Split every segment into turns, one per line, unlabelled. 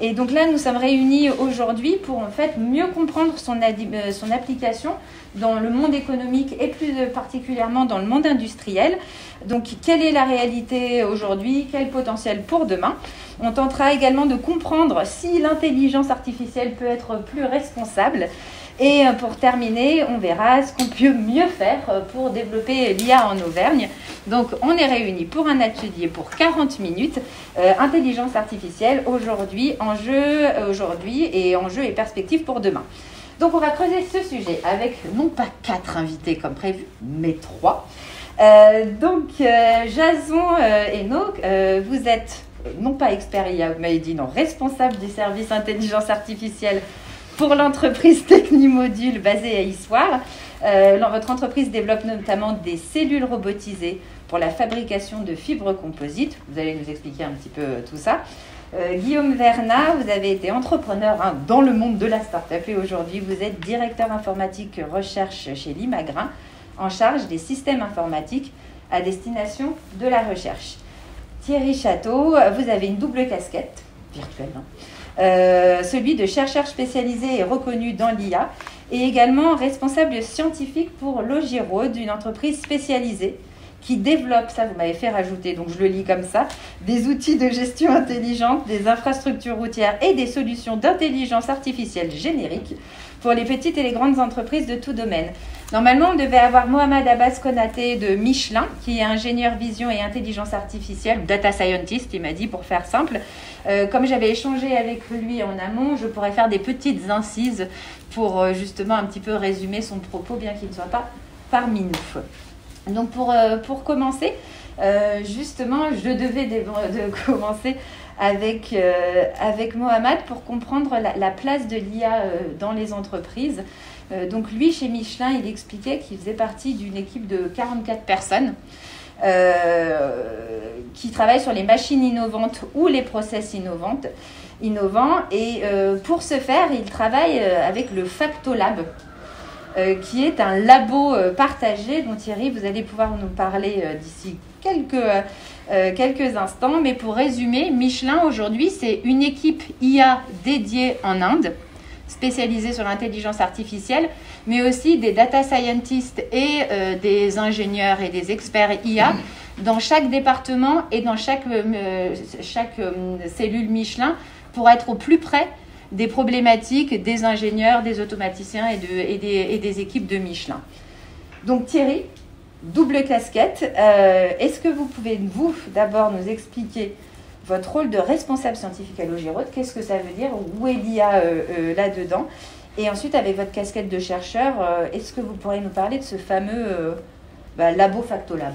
Et donc là, nous sommes réunis aujourd'hui pour en fait mieux comprendre son application dans le monde économique et plus particulièrement dans le monde industriel. Donc, quelle est la réalité aujourd'hui? Quel potentiel pour demain? On tentera également de comprendre si l'intelligence artificielle peut être plus responsable. Et pour terminer, on verra ce qu'on peut mieux faire pour développer l'IA en Auvergne. Donc, on est réunis pour un atelier pour 40 minutes. Intelligence artificielle aujourd'hui, enjeux aujourd'hui et enjeux et perspectives pour demain. Donc, on va creuser ce sujet avec non pas 4 invités comme prévu, mais 3. Jason Hainaut, vous êtes non pas expert IA, vous m'avez dit non, responsable du service intelligence artificielle pour l'entreprise Technimodule basée à Issoire. Votre entreprise développe notamment des cellules robotisées pour la fabrication de fibres composites. Vous allez nous expliquer un petit peu tout ça. Guillaume Vernat, vous avez été entrepreneur dans le monde de la start-up et aujourd'hui vous êtes directeur informatique recherche chez Limagrin, en charge des systèmes informatiques à destination de la recherche. Thierry Château, vous avez une double casquette, virtuelle, celui de chercheur spécialisé et reconnu dans l'IA, et également responsable scientifique pour Logirode, une entreprise spécialisée qui développe, ça vous m'avez fait rajouter, donc je le lis comme ça, des outils de gestion intelligente, des infrastructures routières et des solutions d'intelligence artificielle générique pour les petites et les grandes entreprises de tout domaine. Normalement, on devait avoir Mohamed Abbas Konaté de Michelin, qui est ingénieur vision et intelligence artificielle, data scientist, il m'a dit, pour faire simple. Comme j'avais échangé avec lui en amont, je pourrais faire des petites incises pour justement un petit peu résumer son propos, bien qu'il ne soit pas parmi nous. Donc pour commencer, justement, je devais de commencer avec Mohamed pour comprendre la place de l'IA dans les entreprises. Donc lui, chez Michelin, il expliquait qu'il faisait partie d'une équipe de 44 personnes qui travaillent sur les machines innovantes ou les process innovants. Et pour ce faire, il travaille avec le Factolab, qui est un labo partagé dont Thierry, vous allez pouvoir nous parler d'ici quelques instants. Mais pour résumer, Michelin aujourd'hui, c'est une équipe IA dédiée en Inde, spécialisée sur l'intelligence artificielle, mais aussi des data scientists et des ingénieurs et des experts IA dans chaque département et dans chaque cellule Michelin pour être au plus près des problématiques des ingénieurs, des automaticiens et des équipes de Michelin. Donc Thierry, double casquette, est-ce que vous pouvez, vous, d'abord nous expliquer votre rôle de responsable scientifique à Logirode? Qu'est-ce que ça veut dire? Où est l'IA là-dedans? Et ensuite, avec votre casquette de chercheur, est-ce que vous pourrez nous parler de ce fameux labo Factolab?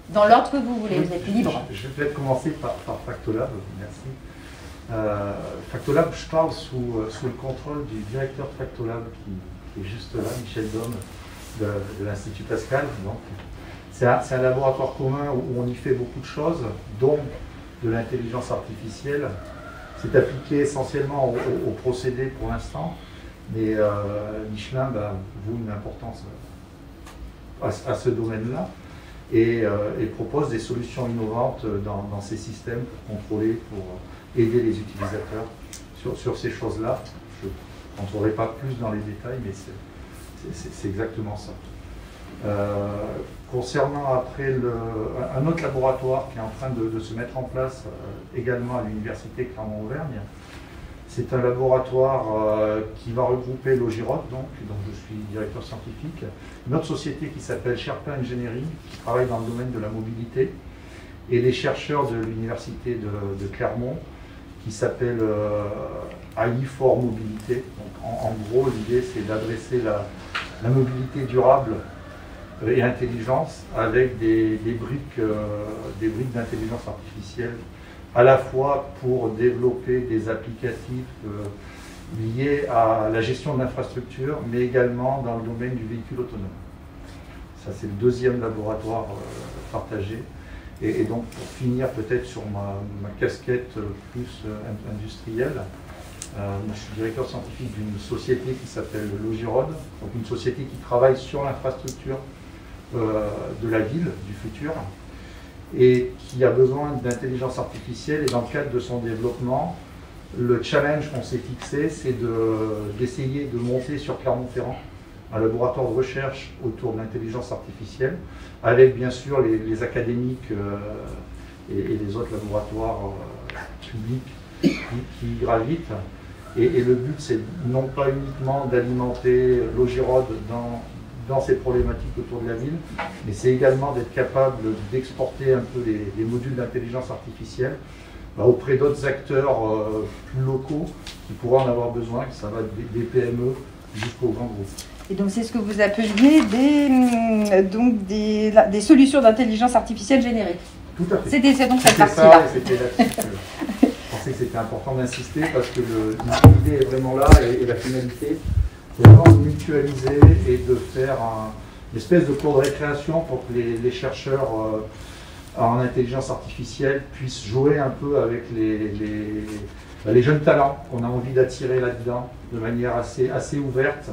Dans l'ordre que vous voulez, vous êtes libre.
Je vais peut-être commencer par Factolab, merci. Factolab, je parle sous le contrôle du directeur de Factolab qui est juste là, Michel Dôme, de l'Institut Pascal. C'est un laboratoire commun où on y fait beaucoup de choses, dont de l'intelligence artificielle. C'est appliqué essentiellement aux procédés pour l'instant, mais Michelin voue une importance à ce domaine-là et propose des solutions innovantes dans ces systèmes pour contrôler, pour aider les utilisateurs sur ces choses-là. Je ne rentrerai pas plus dans les détails, mais c'est exactement ça. Concernant après un autre laboratoire qui est en train de se mettre en place également à l'université Clermont-Auvergne, c'est un laboratoire qui va regrouper Logirode, dont je suis directeur scientifique, une autre société qui s'appelle Sherpa Engineering, qui travaille dans le domaine de la mobilité, et les chercheurs de l'université de Clermont, qui s'appelle AI4 Mobilité. Donc, en gros, l'idée c'est d'adresser la mobilité durable et intelligence avec des briques d'intelligence artificielle, à la fois pour développer des applicatifs liés à la gestion de l'infrastructure, mais également dans le domaine du véhicule autonome. Ça, c'est le deuxième laboratoire partagé. Et donc, pour finir peut-être sur ma casquette plus industrielle, je suis directeur scientifique d'une société qui s'appelle Logirode, donc une société qui travaille sur l'infrastructure de la ville du futur et qui a besoin d'intelligence artificielle, et dans le cadre de son développement, Le challenge qu'on s'est fixé, c'est d'essayer de monter sur Clermont-Ferrand un laboratoire de recherche autour de l'intelligence artificielle, avec bien sûr les académiques et les autres laboratoires publics qui gravitent. Et le but, c'est non pas uniquement d'alimenter Logirod dans ces problématiques autour de la ville, mais c'est également d'être capable d'exporter un peu les modules d'intelligence artificielle auprès d'autres acteurs plus locaux qui pourraient en avoir besoin, que ça va des PME jusqu'aux grands groupes.
Et donc c'est ce que vous appeliez des solutions d'intelligence artificielle génériques.
Tout à fait.
C'était donc cette partie-là.
C'était là-dessus que je pensais que c'était important d'insister parce que l'idée est vraiment là et la finalité, c'est vraiment de mutualiser et de faire une espèce de cours de récréation pour que les chercheurs en intelligence artificielle puissent jouer un peu avec les jeunes talents qu'on a envie d'attirer là-dedans de manière assez ouverte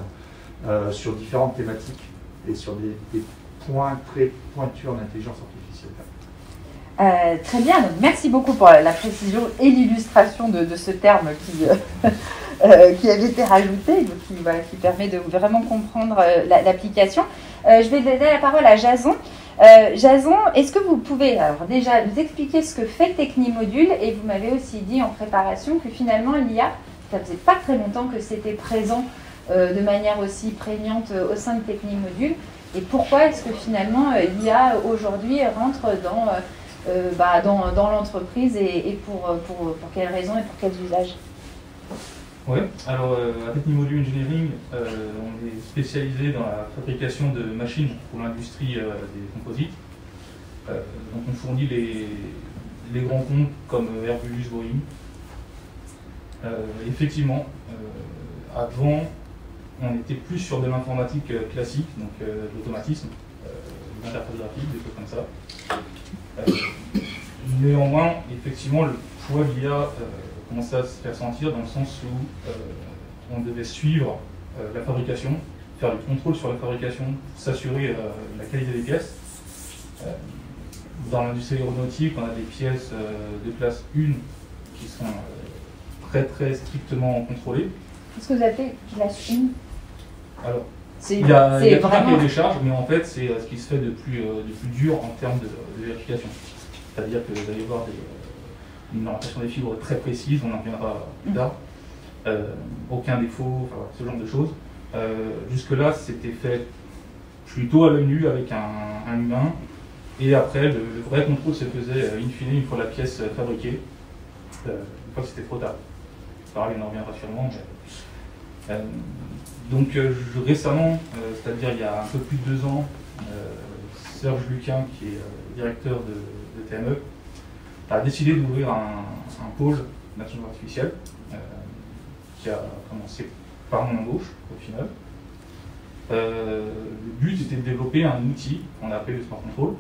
sur différentes thématiques et sur des points très pointus en intelligence artificielle.
Très bien, donc merci beaucoup pour la précision et l'illustration de ce terme qui avait été rajouté, donc qui permet de vraiment comprendre l'application. Je vais donner la parole à Jason. Jason, est-ce que vous pouvez alors déjà nous expliquer ce que fait Technimodule, et vous m'avez aussi dit en préparation que finalement l'IA, ça faisait pas très longtemps que c'était présent de manière aussi prégnante au sein de Technimodule, et pourquoi est-ce que finalement l'IA aujourd'hui rentre dans l'entreprise et pour quelles raisons et pour quels usages?
Oui, alors à Technimodule Engineering, on est spécialisé dans la fabrication de machines pour l'industrie des composites. Donc on fournit les grands comptes comme Airbus, Boeing. Effectivement, avant, on était plus sur de l'informatique classique, donc de l'automatisme, de l'interface graphique, des choses comme ça. Néanmoins, effectivement, le poids de l'IA commençait à se faire sentir dans le sens où on devait suivre la fabrication, faire le contrôle sur la fabrication, s'assurer la qualité des pièces. Dans l'industrie aéronautique, on a des pièces de classe 1 qui sont très très strictement contrôlées.
Qu'est-ce que vous appelez classe 1?
Alors, il y a tout un cahier des charges, mais en fait, c'est ce qui se fait de plus dur en termes de vérification. C'est-à-dire que vous allez voir une orientation des fibres très précise, on en reviendra plus tard. Aucun défaut, enfin, ce genre de choses. Jusque-là, c'était fait plutôt à l'œil nu avec un humain. Et après, le vrai contrôle se faisait in fine, une fois la pièce fabriquée, une fois que c'était trop tard. Pareil, on en reviendra sûrement. Donc récemment, c'est-à-dire il y a un peu plus de 2 ans, Serge Luquin, qui est directeur de TME, a décidé d'ouvrir un pôle d'intelligence artificielle qui a commencé par mon embauche au final. Le but était de développer un outil qu'on a appelé le Smart Control,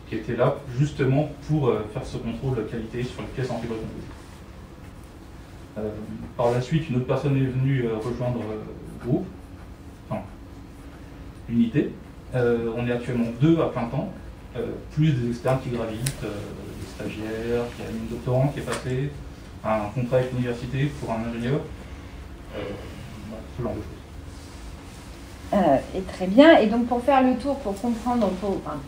qui était là justement pour faire ce contrôle de qualité sur les pièces en fibre composite. Par la suite, une autre personne est venue rejoindre le groupe, enfin l'unité. On est actuellement 2 à plein temps, plus des externes qui gravitent, des stagiaires, il y a une doctorante qui est passée, un contrat avec l'université pour un ingénieur, ce genre de choses.
Et très bien. Et donc pour faire le tour, pour comprendre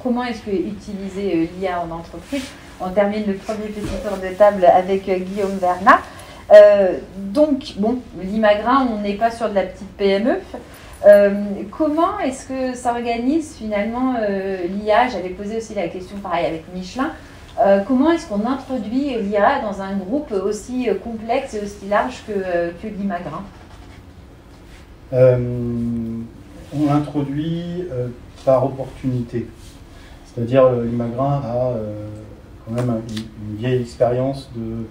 comment est-ce que utiliser l'IA en entreprise, on termine le premier petit tour de table avec Guillaume Vernat. Donc bon, l'Imagrin, on n'est pas sur de la petite PME. Comment est-ce que s'organise finalement l'IA? J'avais posé aussi la question pareil avec Michelin. Comment est-ce qu'on introduit l'IA dans un groupe aussi complexe et aussi large que l'Imagrin?
On l'introduit par opportunité. C'est-à-dire l'Imagrin a quand même une vieille expérience de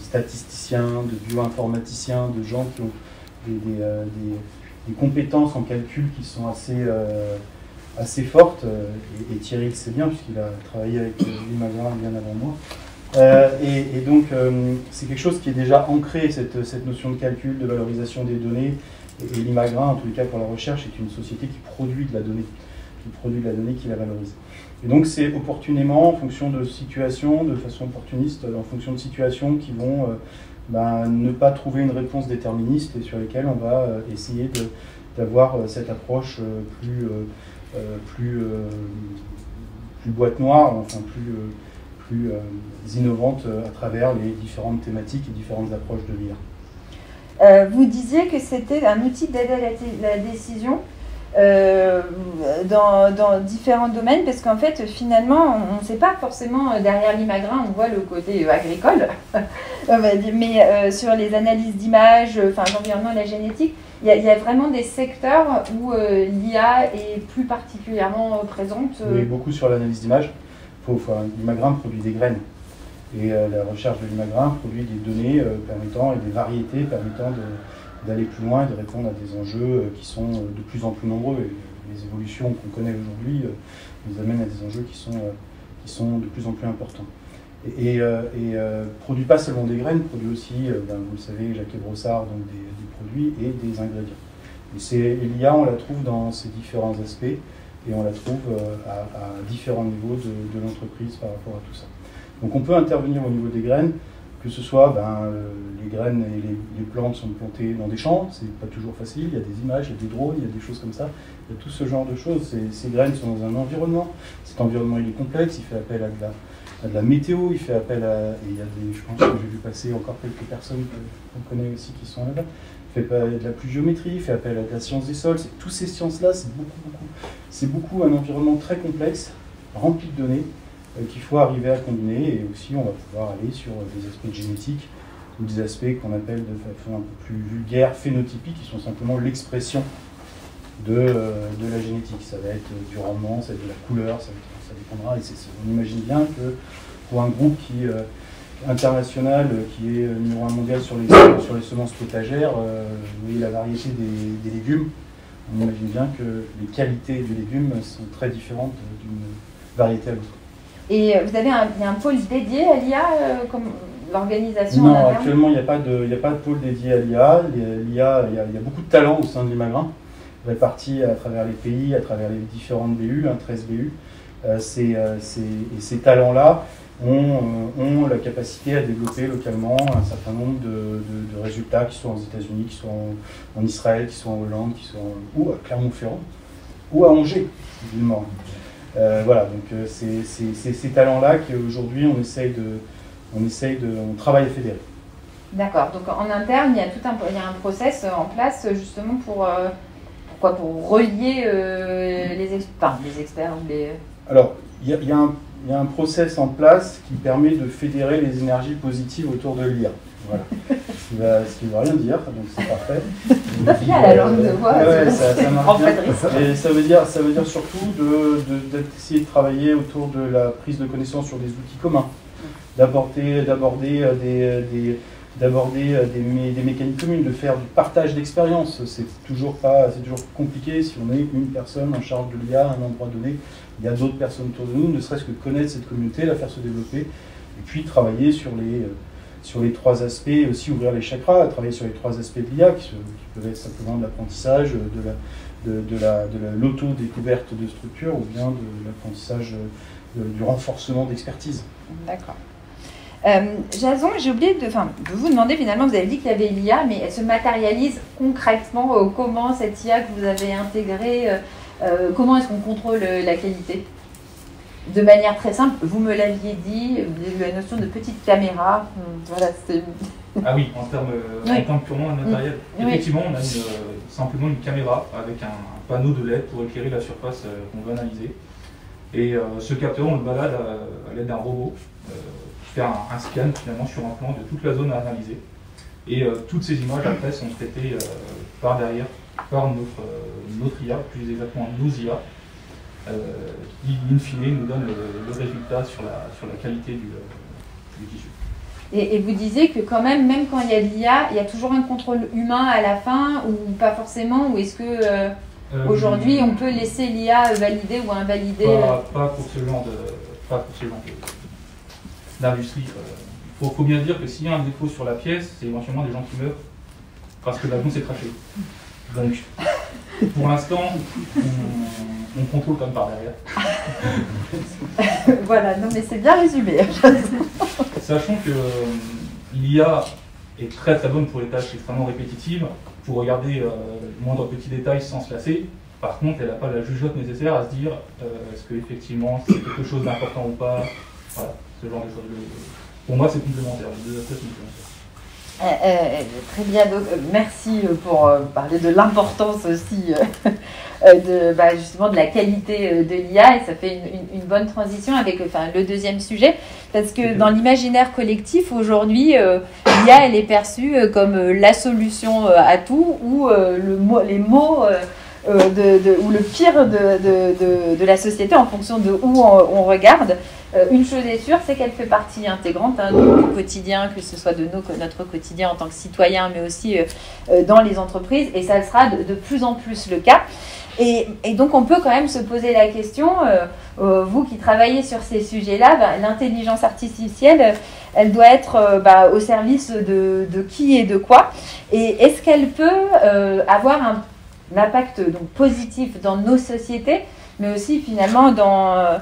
statisticiens, de bioinformaticiens, de gens qui ont des compétences en calcul qui sont assez fortes. Et Thierry le sait bien puisqu'il a travaillé avec l'Imagrin bien avant moi. Et donc c'est quelque chose qui est déjà ancré, cette notion de calcul, de valorisation des données. Et l'Imagrin, en tous les cas pour la recherche, est une société qui produit de la donnée, qui la valorise. Et donc c'est opportunément, en fonction de situation, de façon opportuniste, en fonction de situations qui vont ne pas trouver une réponse déterministe et sur lesquelles on va essayer d'avoir cette approche plus boîte noire, enfin plus innovante à travers les différentes thématiques et différentes approches de l'IA.
Vous disiez que c'était un outil d'aide à la décision dans différents domaines, parce qu'en fait, finalement, on ne sait pas forcément derrière l'Imagrin, on voit le côté agricole, mais sur les analyses d'images, l'environnement et la génétique, il y a vraiment des secteurs où l'IA est plus particulièrement présente.
Oui, beaucoup sur l'analyse d'images. L'Imagrin produit des graines. Et la recherche de l'Imagrin produit des données permettant et des variétés permettant d'aller plus loin et de répondre à des enjeux qui sont de plus en plus nombreux. Et les évolutions qu'on connaît aujourd'hui nous amènent à des enjeux qui sont de plus en plus importants. Et produit pas seulement des graines, produit aussi, vous le savez, Jacques Brossard, donc des produits et des ingrédients. Et l'IA, on la trouve dans ces différents aspects et on la trouve à différents niveaux de l'entreprise par rapport à tout ça. Donc on peut intervenir au niveau des graines, que ce soit les graines et les plantes sont plantées dans des champs, c'est pas toujours facile, il y a des images, il y a des drones, il y a des choses comme ça, il y a tout ce genre de choses. Ces graines sont dans un environnement, cet environnement il est complexe, il fait appel à de la météo, il fait appel à... Et il y a je pense que j'ai vu passer encore quelques personnes qu'on connaît aussi qui sont là-bas. Il fait appel à de la pluviométrie, il fait appel à de la science des sols, toutes ces sciences-là, c'est beaucoup un environnement très complexe, rempli de données, qu'il faut arriver à combiner, et aussi on va pouvoir aller sur des aspects génétiques ou des aspects qu'on appelle de façon un peu plus vulgaire, phénotypiques, qui sont simplement l'expression de la génétique. Ça va être du rendement, ça va être de la couleur, ça dépendra, et on imagine bien que pour un groupe international qui est numéro 1 mondial sur les semences potagères, vous voyez la variété des légumes, on imagine bien que les qualités des légumes sont très différentes d'une variété à l'autre.
Et vous avez il y a un pôle dédié à l'IA, comme l'organisation?
Non, actuellement, il n'y a pas de pôle dédié à l'IA. Il y a beaucoup de talents au sein de l'Imagrin, répartis à travers les pays, à travers les différentes BU, 13 BU. Ces talents-là ont la capacité à développer localement un certain nombre de résultats, qui sont aux États-Unis, qui sont en Israël, qui sont en Hollande, ou à Clermont-Ferrand, ou à Angers, évidemment. Voilà, donc c'est ces talents-là qu'aujourd'hui on travaille à fédérer.
D'accord, donc en interne, il y a un process en place justement pour relier les experts.
Alors, il y a un process en place qui permet de fédérer les énergies positives autour de l'IA. Voilà. Ce qui ne veut rien dire, donc c'est parfait.
Il y a la langue de bois.
Ouais, ça marche bien. Et ça veut dire surtout d'essayer de travailler autour de la prise de connaissance sur des outils communs, d'aborder des mécaniques communes, de faire du partage d'expérience. C'est toujours compliqué si on est une personne en charge de l'IA à un endroit donné. Il y a d'autres personnes autour de nous, ne serait-ce que connaître cette communauté, la faire se développer, et puis travailler sur les trois aspects, et aussi ouvrir les chakras, travailler sur les trois aspects de l'IA, qui peuvent être simplement de l'apprentissage, de l'auto-découverte de structure, ou bien de l'apprentissage du renforcement d'expertise.
D'accord. Jason, j'ai oublié de vous demander, finalement, vous avez dit qu'il y avait l'IA, mais elle se matérialise concrètement. Comment cette IA que vous avez intégrée, comment est-ce qu'on contrôle la qualité? De manière très simple, vous me l'aviez dit, vous avez eu la notion de petite caméra. Voilà,
ah oui, en termes purement matériels. Oui. Effectivement, on a simplement une caméra avec un panneau de LED pour éclairer la surface qu'on veut analyser. Et ce capteur, on le balade à l'aide d'un robot qui fait un scan finalement sur un plan de toute la zone à analyser. Et toutes ces images après sont traitées par derrière par notre IA, plus exactement nos IA, qui in fine nous donne le résultat sur la qualité du tissu.
Et vous disiez que quand même quand il y a de l'IA, il y a toujours un contrôle humain à la fin, ou pas forcément, ou est-ce que aujourd'hui on peut laisser l'IA valider ou invalider?
Pas pour ce genre d'industrie. Il faut bien dire que s'il y a un défaut sur la pièce, c'est éventuellement des gens qui meurent parce que l'avion s'est crashé. Donc, pour l'instant, on contrôle comme par derrière.
Voilà, non mais c'est bien résumé.
Sachant que l'IA est très très bonne pour les tâches extrêmement répétitives, pour regarder le moindre petit détail sans se lasser. Par contre, elle n'a pas la jugeote nécessaire à se dire est-ce qu'effectivement c'est quelque chose d'important ou pas. Voilà, ce genre de choses. Pour moi, c'est complémentaire. Les deux aspects sont complémentaires.
Très bien, donc merci pour parler de l'importance aussi justement de la qualité de l'IA, et ça fait une bonne transition avec le deuxième sujet, parce que dans l'imaginaire collectif aujourd'hui, l'IA elle est perçue comme la solution à tout, ou les mots ou le pire de la société en fonction de où on regarde. Une chose est sûre, c'est qu'elle fait partie intégrante du quotidien, que ce soit de notre quotidien en tant que citoyen, mais aussi dans les entreprises, et ça sera de plus en plus le cas. Et donc on peut quand même se poser la question, vous qui travaillez sur ces sujets-là, l'intelligence artificielle, elle doit être au service de qui et de quoi, et est-ce qu'elle peut avoir un impact donc positif dans nos sociétés, mais aussi finalement dans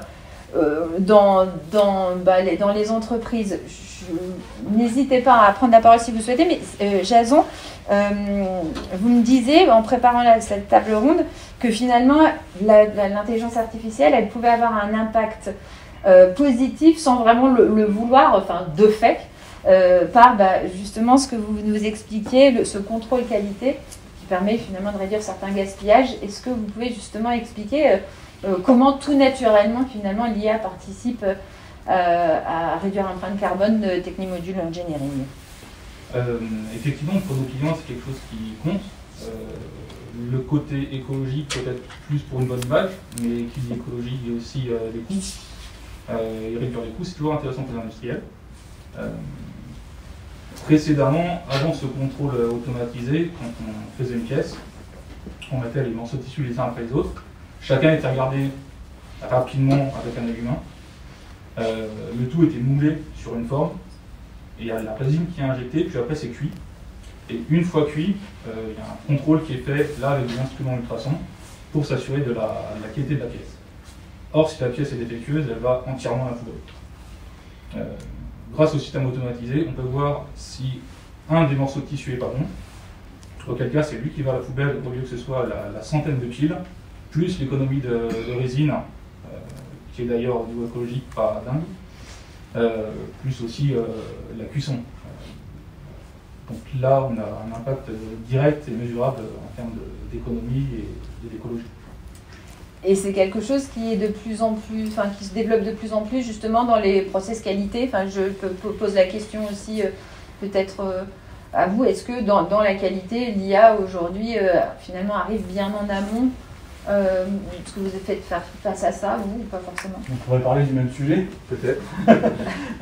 les entreprises. N'hésitez pas à prendre la parole si vous souhaitez, mais Jason, vous me disiez en préparant cette table ronde que finalement l'intelligence artificielle, elle pouvait avoir un impact positif sans vraiment le vouloir, de fait, par justement ce que vous nous expliquiez, ce contrôle qualité qui permet finalement de réduire certains gaspillages. Est-ce que vous pouvez justement expliquer comment tout naturellement, finalement, l'IA participe à réduire l'empreinte carbone de Technimodule Engineering?
Effectivement, pour nos clients, c'est quelque chose qui compte. Le côté écologique peut-être plus pour une bonne image, mais qui dit écologie, il y a aussi les coûts. Et réduire les coûts, c'est toujours intéressant pour les industriels. Précédemment, avant ce contrôle automatisé, quand on faisait une pièce, on mettait les morceaux de tissu les uns après les autres. Chacun était regardé rapidement avec un œil humain. Le tout était moulé sur une forme. Et il y a la résine qui est injectée, puis après c'est cuit. Et une fois cuit, il y a un contrôle qui est fait là avec des instruments ultrasons pour s'assurer de la qualité de la pièce. Or, si la pièce est défectueuse, elle va entièrement à la poubelle. Grâce au système automatisé, on peut voir si un des morceaux de tissu n'est pas bon. Auquel cas, c'est lui qui va à la poubelle au lieu que ce soit la centaine de piles, plus l'économie de résine, qui est d'ailleurs au niveau écologique pas dingue, plus aussi la cuisson. Donc là, on a un impact direct et mesurable en termes d'économie et d'écologie.
Et c'est quelque chose qui est de plus en plus, qui se développe de plus en plus justement dans les process qualité. Je pose la question aussi peut-être à vous. Est-ce que dans la qualité, l'IA aujourd'hui finalement arrive bien en amont? Est-ce que vous faites face à ça, vous, ou pas forcément?
On pourrait parler du même sujet,
peut-être.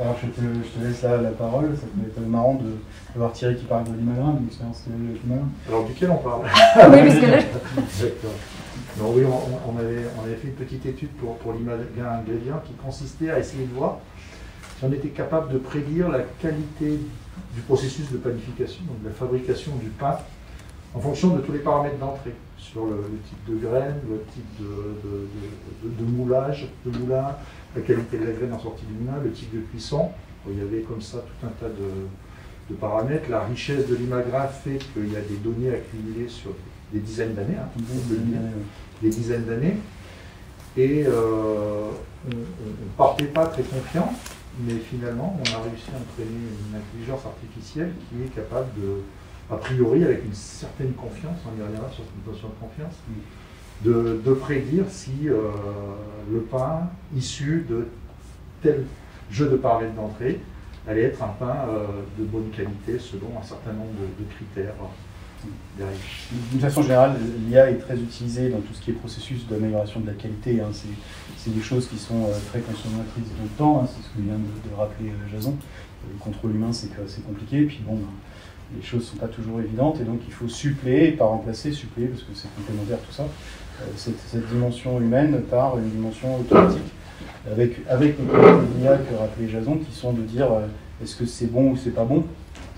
Alors je te laisse la parole. Ça peut être marrant de voir Thierry qui parle de l'imagramme, de l'expérience de l'imagramme.
Alors duquel on parle?
Oui, parce que là...
D'accord. Donc, oui, on avait fait une petite étude pour l'imagramme qui consistait à essayer de voir si on était capable de prédire la qualité du processus de panification, donc de la fabrication du pain, en fonction de tous les paramètres d'entrée, sur le type de graine, le type de moulage, de moulin, la qualité de la graine en sortie du moulin, le type de cuisson. Il y avait comme ça tout un tas de paramètres. La richesse de l'imagramme fait qu'il y a des données accumulées sur des dizaines d'années, des dizaines d'années, et on ne partait pas très confiant, mais finalement on a réussi à entraîner une intelligence artificielle qui est capable de, a priori avec une certaine confiance, on y reviendra sur cette notion de confiance, de prédire si le pain issu de tel jeu de paramètres d'entrée allait être un pain de bonne qualité selon un certain nombre de critères.
D'une façon générale, l'IA est très utilisée dans tout ce qui est processus d'amélioration de la qualité. C'est des choses qui sont très consommatrices de temps, c'est ce que vient de rappeler Jason. Le contrôle humain, c'est compliqué, et puis bon, les choses ne sont pas toujours évidentes, et donc il faut suppléer, et pas remplacer, suppléer, parce que c'est complémentaire tout ça, cette dimension humaine par une dimension automatique, avec les qualités de l'IA que rappelait Jason, qui sont de dire est-ce que c'est bon ou c'est pas bon.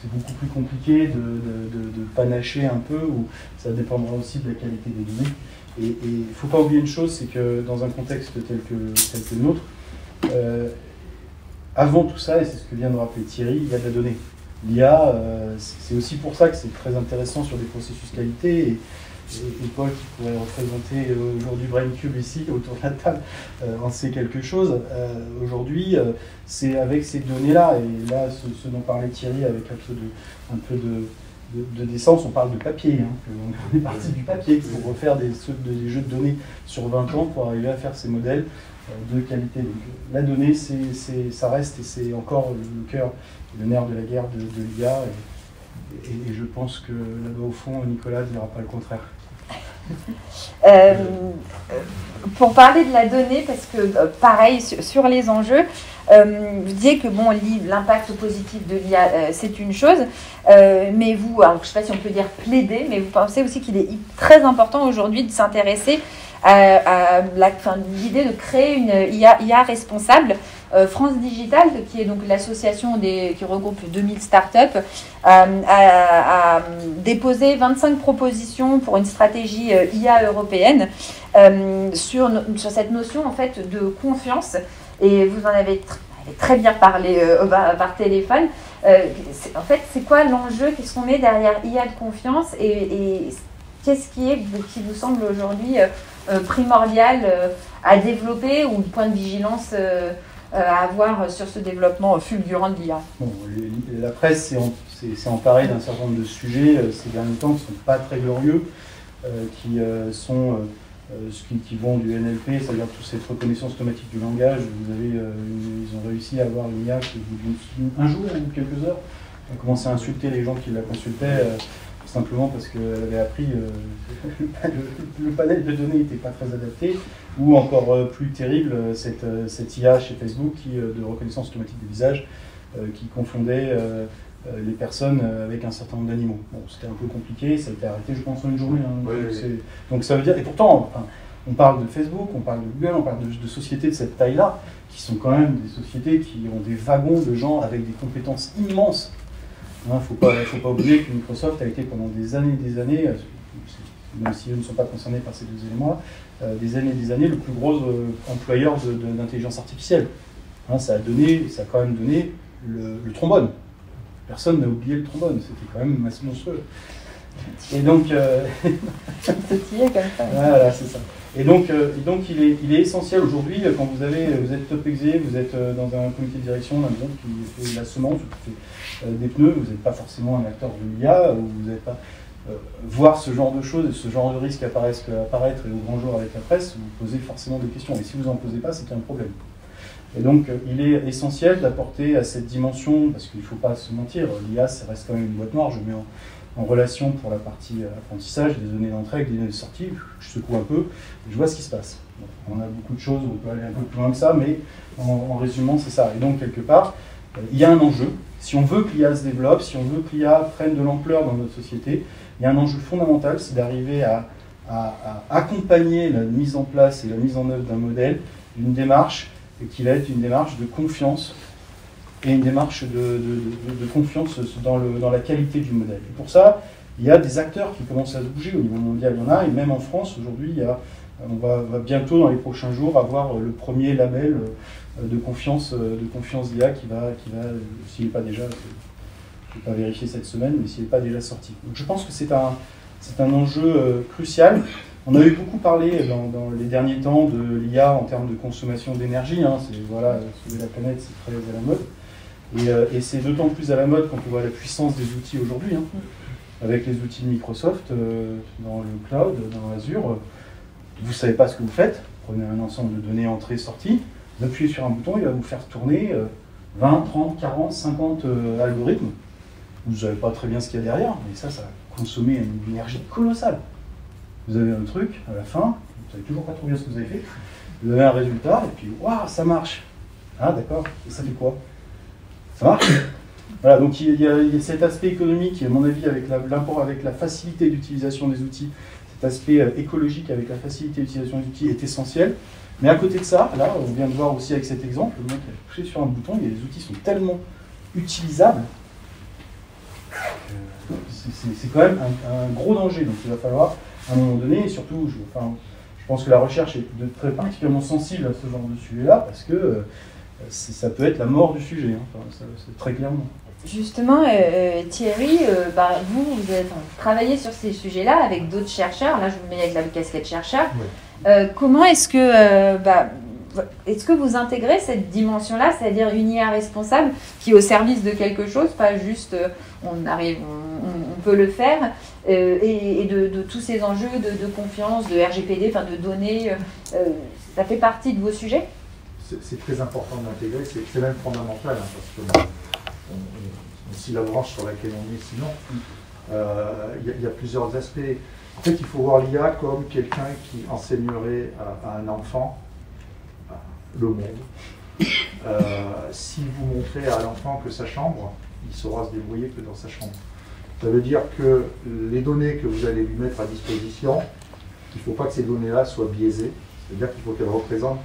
C'est beaucoup plus compliqué de panacher un peu, ou ça dépendra aussi de la qualité des données. Et il ne faut pas oublier une chose, c'est que dans un contexte tel que le nôtre, avant tout ça, et c'est ce que vient de rappeler Thierry, il y a de la donnée. l'IA, c'est aussi pour ça que c'est très intéressant sur des processus qualité. Et Paul, qui pourrait représenter aujourd'hui BrainCube ici, autour de la table, en sait quelque chose. Aujourd'hui, c'est avec ces données-là, et là, ce dont parlait Thierry avec un peu de décence, on parle de papier. On est parti du papier pour refaire des jeux de données sur 20 ans pour arriver à faire ces modèles de qualité. Donc, la donnée, ça reste, et c'est encore le cœur, le nerf de la guerre de l'IA. Et je pense que là-bas, au fond, Nicolas ne dira pas le contraire.
Pour parler de la donnée, parce que pareil sur les enjeux, vous disiez que bon, l'impact positif de l'IA, c'est une chose, mais vous, alors, je ne sais pas si on peut dire plaider, mais vous pensez aussi qu'il est très important aujourd'hui de s'intéresser à l'idée de créer une IA responsable. France Digital, qui est donc l'association qui regroupe 2000 startups, a déposé 25 propositions pour une stratégie IA européenne sur cette notion en fait de confiance. Et vous en avez très bien parlé par téléphone. En fait, c'est quoi l'enjeu? Qu'est-ce qu'on met derrière IA de confiance et qu'est-ce qui vous semble aujourd'hui primordial à développer ou point de vigilance à avoir sur ce développement fulgurant de l'IA?
Bon, la presse s'est emparée d'un certain nombre de sujets ces derniers temps qui ne sont pas très glorieux, qui vont du NLP, c'est-à-dire toute cette reconnaissance automatique du langage. Ils ont réussi à avoir une IA qui, au bout d'un jour ou quelques heures, a commencé à insulter les gens qui la consultaient, simplement parce qu'elle avait appris le panel de données n'était pas très adapté, ou encore plus terrible, cette IA chez Facebook de reconnaissance automatique des visages qui confondait les personnes avec un certain nombre d'animaux. Bon, c'était un peu compliqué, ça a été arrêté, je pense, en une journée. Hein.
Oui.
Donc ça veut dire, et pourtant, on parle de Facebook, on parle de Google, on parle de sociétés de cette taille-là, qui sont quand même des sociétés qui ont des wagons de gens avec des compétences immenses. Il ne faut pas oublier que Microsoft a été pendant des années, même si eux ne sont pas concernés par ces deux éléments, des années le plus gros employeur d'intelligence artificielle. Ça a quand même donné le trombone. Personne n'a oublié le trombone, c'était quand même assez monstrueux. Et donc,
comme ça.
Voilà, c'est ça. Et donc il est essentiel aujourd'hui, quand vous êtes top exé, vous êtes dans un comité de direction d'un groupe qui fait de la semence, qui fait des pneus, vous n'êtes pas forcément un acteur de l'IA, ou vous n'êtes pas voir ce genre de choses et ce genre de risques apparaître et au grand jour avec la presse, vous posez forcément des questions. Et si vous n'en posez pas, c'est qu'il y a un problème. Et donc, il est essentiel d'apporter à cette dimension, parce qu'il ne faut pas se mentir, l'IA, ça reste quand même une boîte noire. Je mets en relation pour la partie apprentissage, des données d'entrée avec des données de sortie, je secoue un peu, et je vois ce qui se passe. Bon, on a beaucoup de choses, on peut aller un peu plus loin que ça, mais en résumant, c'est ça. Et donc, quelque part, il y a un enjeu. Si on veut que l'IA se développe, si on veut que l'IA prenne de l'ampleur dans notre société, il y a un enjeu fondamental, c'est d'arriver à accompagner la mise en place et la mise en œuvre d'un modèle, d'une démarche qui va être une démarche de confiance et une démarche de confiance dans la qualité du modèle. Et pour ça, il y a des acteurs qui commencent à se bouger. Au niveau mondial, il y en a, et même en France, aujourd'hui, on va bientôt, dans les prochains jours, avoir le premier label de confiance d'IA qui va s'il n'est pas déjà, je ne vais pas vérifier cette semaine, mais s'il n'est pas déjà sorti. Donc je pense que c'est un enjeu crucial. On a eu beaucoup parlé dans les derniers temps de l'IA en termes de consommation d'énergie. Sauver la planète, c'est très à la mode. Et c'est d'autant plus à la mode quand on voit la puissance des outils aujourd'hui. Avec les outils de Microsoft, dans le cloud, dans Azure, vous ne savez pas ce que vous faites. Prenez un ensemble de données entrées-sorties, vous appuyez sur un bouton, il va vous faire tourner 20, 30, 40, 50 algorithmes. Vous ne savez pas très bien ce qu'il y a derrière, mais ça va consommer une énergie colossale. Vous avez un truc, à la fin, vous ne savez toujours pas trop bien ce que vous avez fait, vous avez un résultat, et puis, waouh, ça marche. Ah, d'accord, et ça fait quoi? Ça marche? Voilà, donc il y a cet aspect économique, à mon avis, avec la facilité d'utilisation des outils, cet aspect écologique avec la facilité d'utilisation des outils est essentiel. Mais à côté de ça, là, on vient de voir aussi avec cet exemple, le mec a touché sur un bouton, et les outils sont tellement utilisables, c'est quand même un gros danger. Donc il va falloir, à un moment donné, et surtout, je pense que la recherche est très particulièrement sensible à ce genre de sujet-là, parce que ça peut être la mort du sujet, hein. Enfin, c'est très clairement.
Justement, Thierry, vous travaillez sur ces sujets-là avec d'autres chercheurs. Là, je vous mets avec la casquette chercheur.
Oui.
Comment est-ce que vous intégrez cette dimension-là, c'est-à-dire une IA responsable qui est au service de quelque chose, pas juste on peut le faire, et de tous ces enjeux de confiance, de RGPD, enfin de données, ça fait partie de vos sujets?
C'est très important de l'intégrer, c'est même fondamental, hein, parce que c'est la branche sur laquelle on est sinon. Il y a plusieurs aspects. En fait, il faut voir l'IA comme quelqu'un qui enseignerait à un enfant le monde. Si vous montrez à l'enfant que sa chambre, il saura se débrouiller que dans sa chambre. Ça veut dire que les données que vous allez lui mettre à disposition, il ne faut pas que ces données-là soient biaisées. C'est-à-dire qu'il faut qu'elles représentent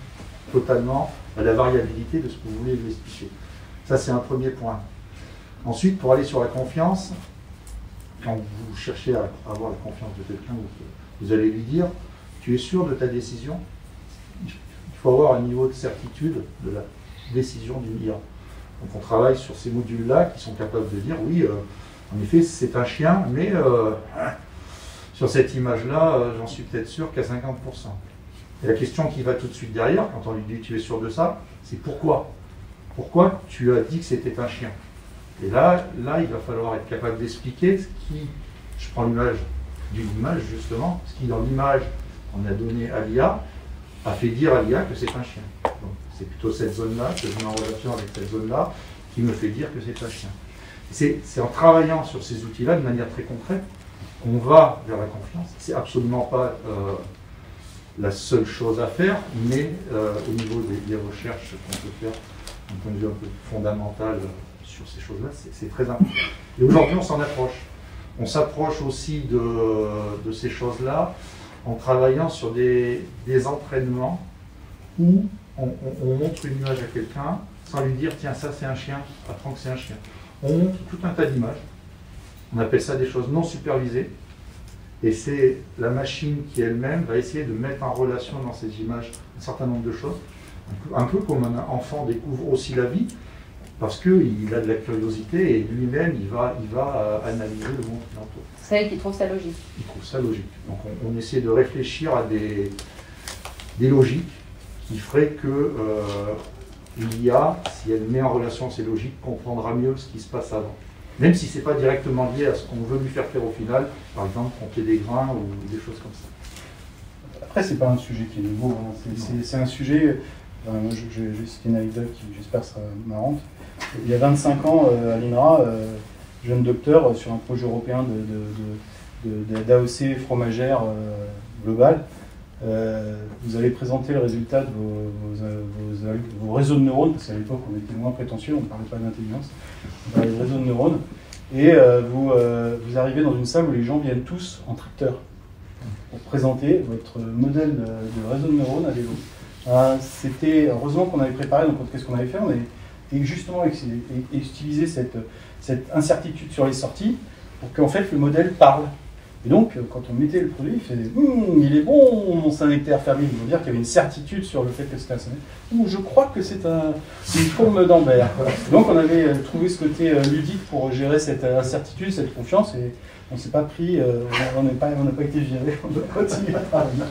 totalement la variabilité de ce que vous voulez lui expliquer. Ça, c'est un premier point. Ensuite, pour aller sur la confiance, quand vous cherchez à avoir la confiance de quelqu'un, vous allez lui dire, tu es sûr de ta décision? Il faut avoir un niveau de certitude de la décision d'une IA. Donc on travaille sur ces modules-là qui sont capables de dire, oui, en effet, c'est un chien, mais sur cette image-là, j'en suis peut-être sûr qu'à 50%. Et la question qui va tout de suite derrière, quand on lui dit, tu es sûr de ça, c'est pourquoi? Pourquoi tu as dit que c'était un chien? Et là, il va falloir être capable d'expliquer ce qui, je prends l'image d'une image justement, ce qui dans l'image qu'on a donné à l'IA a fait dire à l'IA que c'est un chien. Donc c'est plutôt cette zone-là, que je mets en relation avec cette zone-là, qui me fait dire que c'est un chien. C'est en travaillant sur ces outils-là de manière très concrète qu'on va vers la confiance. C'est absolument pas la seule chose à faire, mais au niveau des recherches qu'on peut faire d'un point de vue un peu fondamental sur ces choses-là, c'est très important. Et aujourd'hui, on s'en approche. On s'approche aussi de ces choses-là en travaillant sur des entraînements où on montre une image à quelqu'un sans lui dire « tiens, ça c'est un chien, apprends que c'est un chien ». On montre tout un tas d'images. On appelle ça des choses non supervisées. Et c'est la machine qui elle-même va essayer de mettre en relation dans ces images un certain nombre de choses. Un peu comme un enfant découvre aussi la vie, parce qu'il a de la curiosité et lui-même, il va analyser le monde qui l'entoure.
C'est elle qui trouve ça logique.
Il trouve ça logique. Donc on essaie de réfléchir à des logiques qui feraient que l'IA, si elle met en relation ces logiques, comprendra mieux ce qui se passe avant. Même si ce n'est pas directement lié à ce qu'on veut lui faire faire au final, par exemple compter des grains ou des choses comme ça.
Après, ce n'est pas un sujet qui est nouveau, hein. C'est un sujet, je vais citer une anecdote qui j'espère sera marrante. Il y a 25 ans, à l'INRA, jeune docteur sur un projet européen d'AOC fromagère globale, vous allez présenter le résultat de vos réseaux de neurones, parce qu'à l'époque on était moins prétentieux, on ne parlait pas d'intelligence, on parlait de réseaux de neurones, et vous arrivez dans une salle où les gens viennent tous en tracteur pour présenter votre modèle de réseau de neurones à vélo. C'était heureusement qu'on avait préparé, donc qu'est-ce qu'on avait fait? On avait justement utilisé cette incertitude sur les sorties pour qu'en fait le modèle parle. Et donc, quand on mettait le produit, il faisait « il est bon, mon Saint-Nectaire fermé ». Il veut dire qu'il y avait une certitude sur le fait que c'était un Saint-Nectaire. Je crois que c'est une forme d'Ambert. Donc, on avait trouvé ce côté ludique pour gérer cette incertitude, cette confiance, et on ne s'est pas pris, on n'a pas été viré, on a continué à travailler.